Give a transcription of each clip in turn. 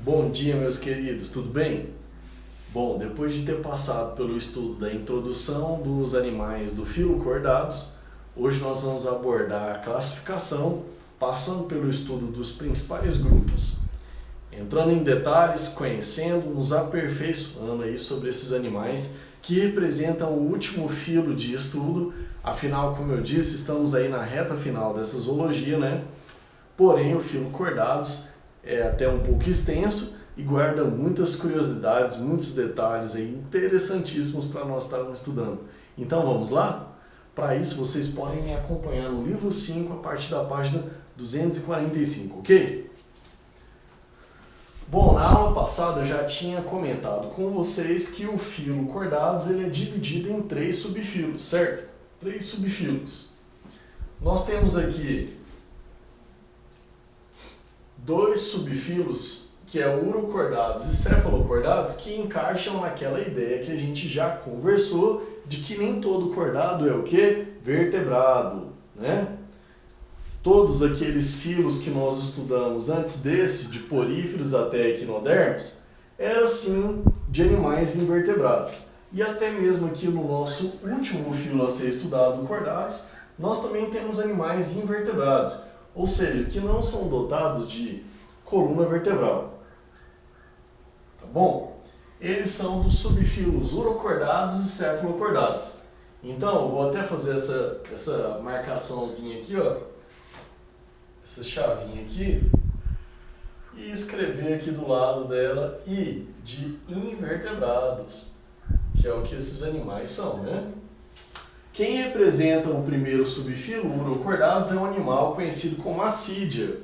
Bom dia, meus queridos, tudo bem? Bom, depois de ter passado pelo estudo da introdução dos animais do filo cordados, hoje nós vamos abordar a classificação, passando pelo estudo dos principais grupos, entrando em detalhes, conhecendo, nos aperfeiçoando aí sobre esses animais que representam o último filo de estudo. Afinal, como eu disse, estamos aí na reta final dessa zoologia, né? Porém, o filo cordados é até um pouco extenso e guarda muitas curiosidades, muitos detalhes aí interessantíssimos para nós estarmos estudando. Então vamos lá? Para isso vocês podem me acompanhar no livro 5 a partir da página 245, ok? Bom, na aula passada eu já tinha comentado com vocês que o filo cordados ele é dividido em 3 subfilos, certo? 3 subfilos. Nós temos aqui 2 subfilos, que é urocordados e cefalocordados, que encaixam naquela ideia que a gente já conversou de que nem todo cordado é o quê? Vertebrado, né? Todos aqueles filos que nós estudamos antes desse, de poríferos até equinodermos, eram sim de animais invertebrados. E até mesmo aqui no nosso último filo a ser estudado, cordados, nós também temos animais invertebrados, ou seja, que não são dotados de coluna vertebral. Tá bom? Eles são dos subfilos urocordados e cefalocordados. Então, eu vou até fazer essa marcaçãozinha aqui, ó, essa chavinha aqui, e escrever aqui do lado dela I de invertebrados, que é o que esses animais são, né? Quem representa o primeiro subfilo, urocordados, é um animal conhecido como assídia.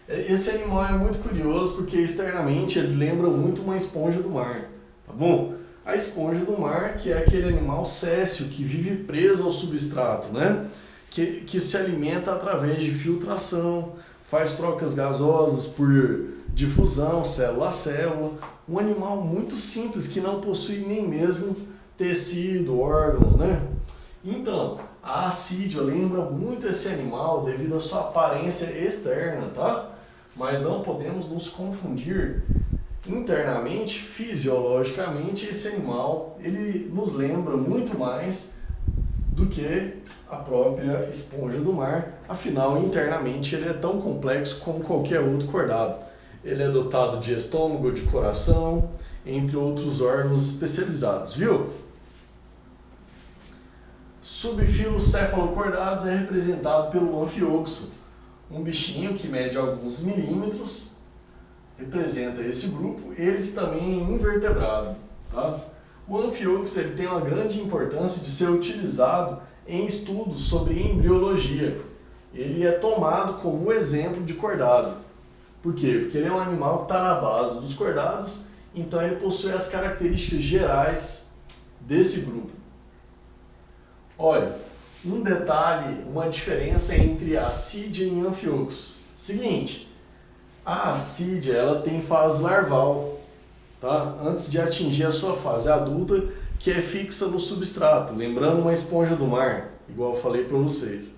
Esse animal é muito curioso porque externamente ele lembra muito uma esponja do mar, tá bom? A esponja do mar, que é aquele animal césseo que vive preso ao substrato, né? Que se alimenta através de filtração, faz trocas gasosas por difusão, célula a célula. Um animal muito simples que não possui nem mesmo tecido, órgãos, né? Então, a assídia lembra muito esse animal devido à sua aparência externa, tá? Mas não podemos nos confundir internamente, fisiologicamente, esse animal, ele nos lembra muito mais do que a própria esponja do mar. Afinal, internamente, ele é tão complexo como qualquer outro cordado. Ele é dotado de estômago, de coração, entre outros órgãos especializados, viu? Subfilo cefalocordados é representado pelo anfioxo, um bichinho que mede alguns milímetros, representa esse grupo, ele que também é invertebrado, tá? O anfioxo ele tem uma grande importância de ser utilizado em estudos sobre embriologia. Ele é tomado como exemplo de cordado. Por quê? Porque ele é um animal que está na base dos cordados, então ele possui as características gerais desse grupo. Olha, um detalhe, uma diferença entre assídia e anfioxo. Seguinte, a assídia ela tem fase larval, tá? Antes de atingir a sua fase adulta, que é fixa no substrato, lembrando uma esponja do mar, igual eu falei para vocês.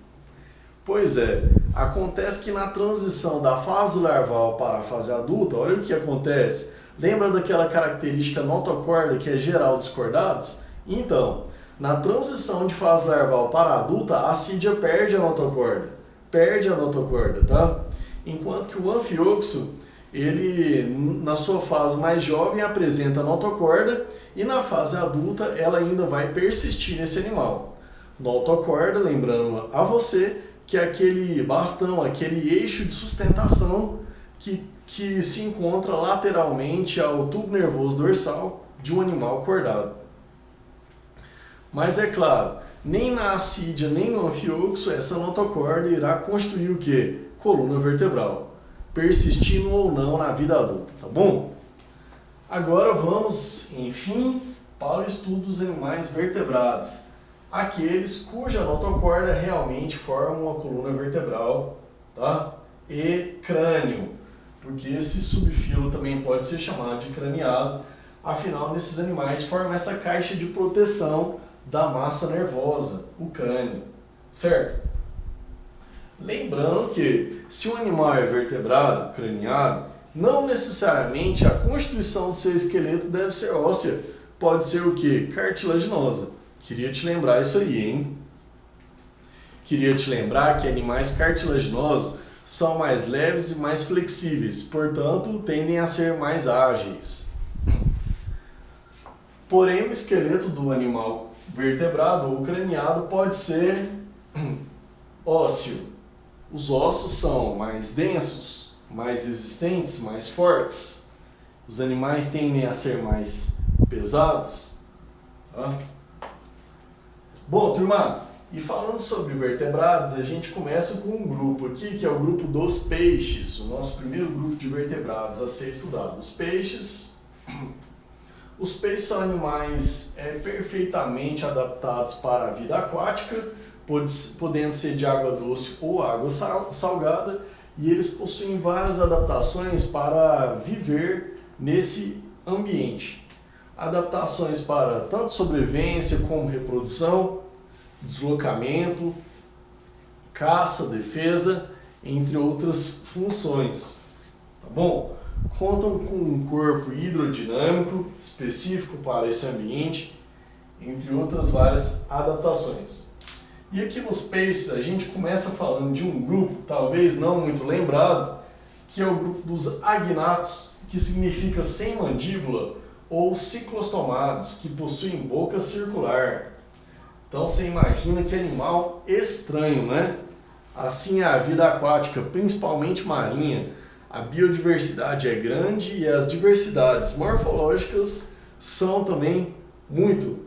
Pois é, acontece que na transição da fase larval para a fase adulta, olha o que acontece. Lembra daquela característica notocorda que é geral dos cordados? Então, na transição de fase larval para adulta, a assídia perde a notocorda, tá? Enquanto que o anfioxo, ele na sua fase mais jovem apresenta a notocorda e na fase adulta ela ainda vai persistir nesse animal. Notocorda, lembrando a você, que é aquele bastão, aquele eixo de sustentação que se encontra lateralmente ao tubo nervoso dorsal de um animal cordado. Mas é claro, nem na assídia nem no anfioxo essa notocorda irá constituir o quê? Coluna vertebral, persistindo ou não na vida adulta, tá bom? Agora vamos, enfim, para o estudo dos animais vertebrados, aqueles cuja notocorda realmente forma uma coluna vertebral, tá? E crânio, porque esse subfilo também pode ser chamado de craniado, afinal, nesses animais forma essa caixa de proteção da massa nervosa, o crânio, certo? Lembrando que se um animal é vertebrado, craniado, Não necessariamente a constituição do seu esqueleto deve ser óssea. Pode ser o quê? Cartilaginosa. Queria te lembrar isso aí, hein? Queria te lembrar que animais cartilaginosos são mais leves e mais flexíveis, portanto, tendem a ser mais ágeis. Porém, o esqueleto do animal vertebrado ou craniado pode ser ósseo. Os ossos são mais densos, mais resistentes, mais fortes. Os animais tendem a ser mais pesados. Tá? Bom, turma, e falando sobre vertebrados, a gente começa com um grupo aqui, que é o grupo dos peixes, o nosso primeiro grupo de vertebrados a ser estudado. Os peixes são animais perfeitamente adaptados para a vida aquática, podendo ser de água doce ou água salgada, e eles possuem várias adaptações para viver nesse ambiente. Adaptações para tanto sobrevivência como reprodução, deslocamento, caça, defesa, entre outras funções. Tá bom? Contam com um corpo hidrodinâmico específico para esse ambiente, entre outras várias adaptações. E aqui nos peixes a gente começa falando de um grupo, talvez não muito lembrado, que é o grupo dos agnatos, que significa sem mandíbula, ou ciclostomados, que possuem boca circular. Então você imagina que animal estranho, né? Assim é a vida aquática, principalmente marinha. A biodiversidade é grande e as diversidades morfológicas são também muito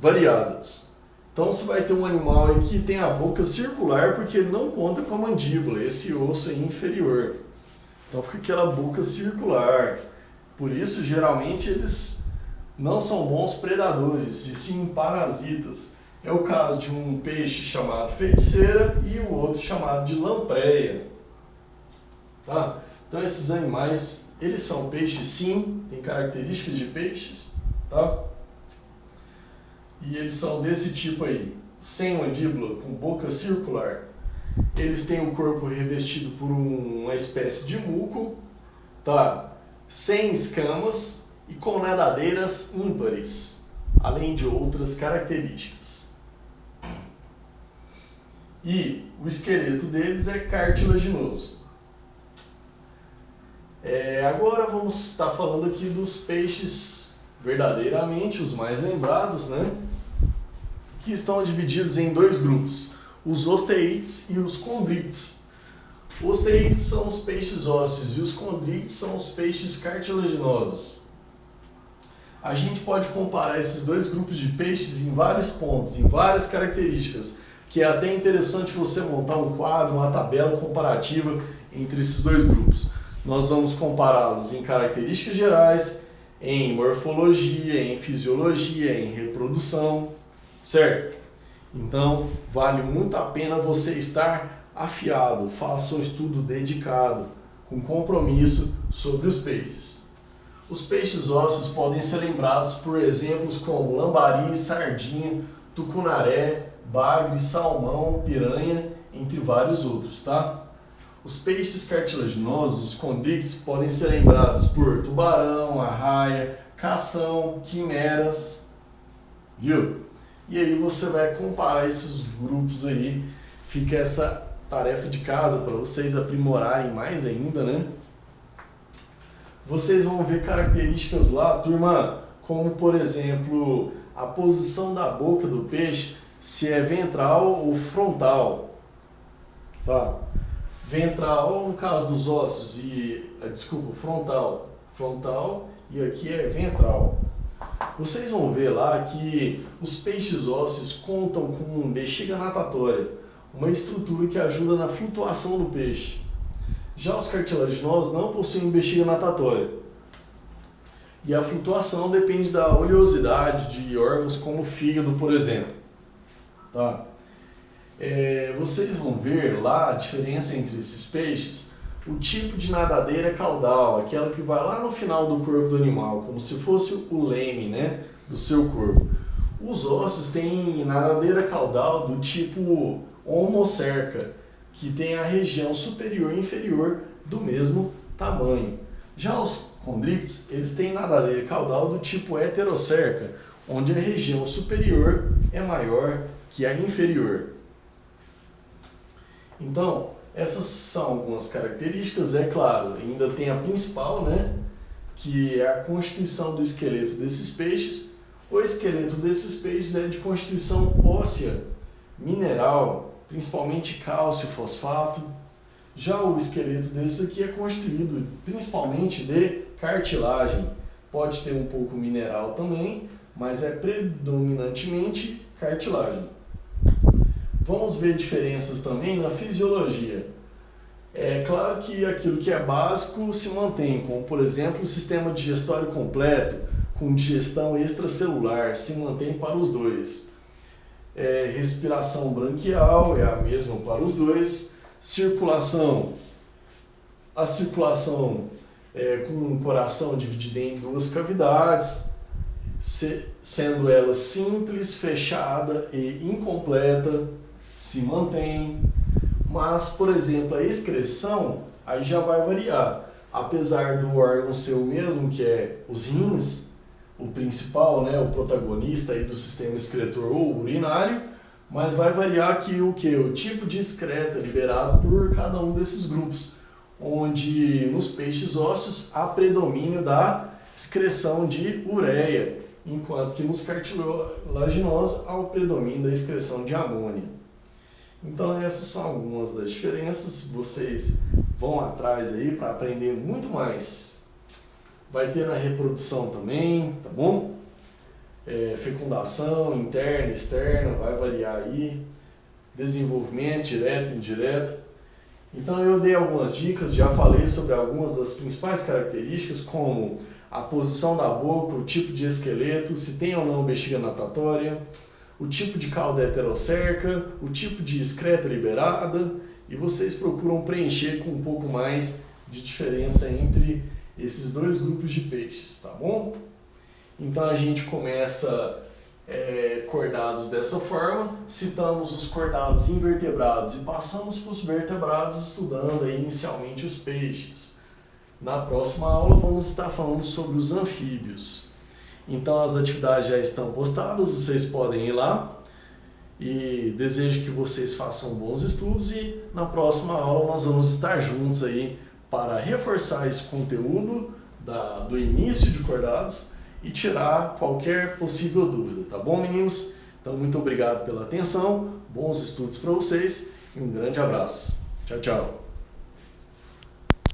variadas. Então você vai ter um animal aí que tem a boca circular porque ele não conta com a mandíbula, esse osso é inferior. Então fica aquela boca circular. Por isso, geralmente, eles não são bons predadores, e sim parasitas. É o caso de um peixe chamado feiticeira e o outro chamado de lampreia. Tá? Então esses animais, eles são peixes sim, têm características de peixes, tá? E eles são desse tipo aí, sem mandíbula, com boca circular. Eles têm o corpo revestido por uma espécie de muco, tá? Sem escamas e com nadadeiras ímpares, além de outras características. E o esqueleto deles é cartilaginoso. Agora vamos estar falando aqui dos peixes verdadeiramente os mais lembrados, né? Que estão divididos em dois grupos, os osteites e os condrites. Os osteites são os peixes ósseos e os condrites são os peixes cartilaginosos. A gente pode comparar esses dois grupos de peixes em vários pontos, em várias características, que é até interessante você montar um quadro, uma tabela comparativa entre esses dois grupos. Nós vamos compará-los em características gerais, em morfologia, em fisiologia, em reprodução, certo? Então, vale muito a pena você estar afiado, faça um estudo dedicado, com compromisso sobre os peixes. Os peixes ósseos podem ser lembrados por exemplos como lambari, sardinha, tucunaré, bagre, salmão, piranha, entre vários outros, tá? Os peixes cartilaginosos, os condrites, podem ser lembrados por tubarão, arraia, cação, quimeras, viu? E aí você vai comparar esses grupos aí, fica essa tarefa de casa para vocês aprimorarem mais ainda, né? Vocês vão ver características lá, turma, como por exemplo, a posição da boca do peixe, se é ventral ou frontal, tá? Ventral no caso dos ossos frontal e aqui é ventral. Vocês vão ver lá que os peixes ósseos contam com bexiga natatória, uma estrutura que ajuda na flutuação do peixe. Já os cartilaginosos não possuem bexiga natatória. E a flutuação depende da oleosidade de órgãos como o fígado, por exemplo. Tá? Vocês vão ver lá a diferença entre esses peixes, o tipo de nadadeira caudal, aquela que vai lá no final do corpo do animal, como se fosse o leme, né, do seu corpo. Os ossos têm nadadeira caudal do tipo homocerca, que tem a região superior e inferior do mesmo tamanho. Já os condrípteros, eles têm nadadeira caudal do tipo heterocerca, onde a região superior é maior que a inferior. Então, essas são algumas características, é claro, ainda tem a principal, né, que é a constituição do esqueleto desses peixes. O esqueleto desses peixes é de constituição óssea, mineral, principalmente cálcio, fosfato. Já o esqueleto desses aqui é constituído principalmente de cartilagem. Pode ter um pouco mineral também, mas é predominantemente cartilagem. Vamos ver diferenças também na fisiologia. É claro que aquilo que é básico se mantém, como por exemplo o sistema digestório completo, com digestão extracelular, se mantém para os dois. Respiração branquial é a mesma para os dois. Circulação. A circulação com um coração dividido em duas cavidades, sendo ela simples, fechada e incompleta, se mantém. Mas, por exemplo, a excreção aí já vai variar. Apesar do órgão ser o mesmo, que é os rins, o principal, né, o protagonista aí do sistema excretor ou urinário, mas vai variar aqui o tipo de excreta liberado por cada um desses grupos, onde nos peixes ósseos há predomínio da excreção de ureia, enquanto que nos cartilaginosos há o predomínio da excreção de amônia. Então essas são algumas das diferenças, vocês vão atrás aí para aprender muito mais. Vai ter na reprodução também, tá bom? Fecundação interna, externa, vai variar aí, desenvolvimento direto e indireto. Então eu dei algumas dicas, já falei sobre algumas das principais características, como a posição da boca, o tipo de esqueleto, se tem ou não bexiga natatória, o tipo de cauda heterocerca, o tipo de excreta liberada, e vocês procuram preencher com um pouco mais de diferença entre esses dois grupos de peixes, tá bom? Então a gente começa cordados dessa forma, citamos os cordados invertebrados e passamos para os vertebrados estudando aí inicialmente os peixes. Na próxima aula vamos estar falando sobre os anfíbios. Então as atividades já estão postadas, vocês podem ir lá e desejo que vocês façam bons estudos e na próxima aula nós vamos estar juntos aí para reforçar esse conteúdo do início de cordados e tirar qualquer possível dúvida, tá bom, meninos? Então muito obrigado pela atenção, bons estudos para vocês e um grande abraço. Tchau, tchau!